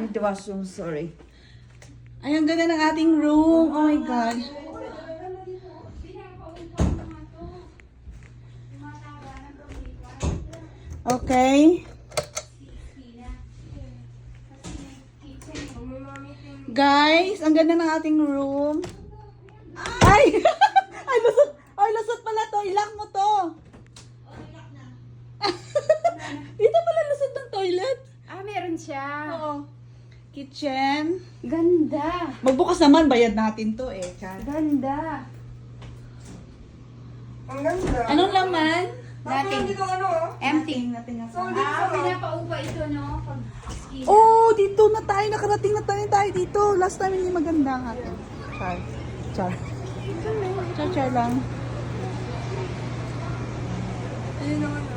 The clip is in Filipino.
with the washroom, sorry. Ay, ang ganda ng ating room. Oh my God. Okay. Guys, ang ganda ng ating room. Ay! Ay, lusot! Ay, lusot pala to. Ilock mo to. Dito pala lusot ng toilet. Ah, meron siya. Oo. Kitchen. Ganda. Magbukas naman, bayad natin to eh. Char. Ganda. Ang ganda. Anong laman? Natin. Dito ano? Empty. Natin Ah, pinapaupa ito, no? Pag skin. Oh, dito na tayo. Nakarating na tayo dito. Last time hindi maganda ang atin. Char. Char. Char lang. Ayun naman.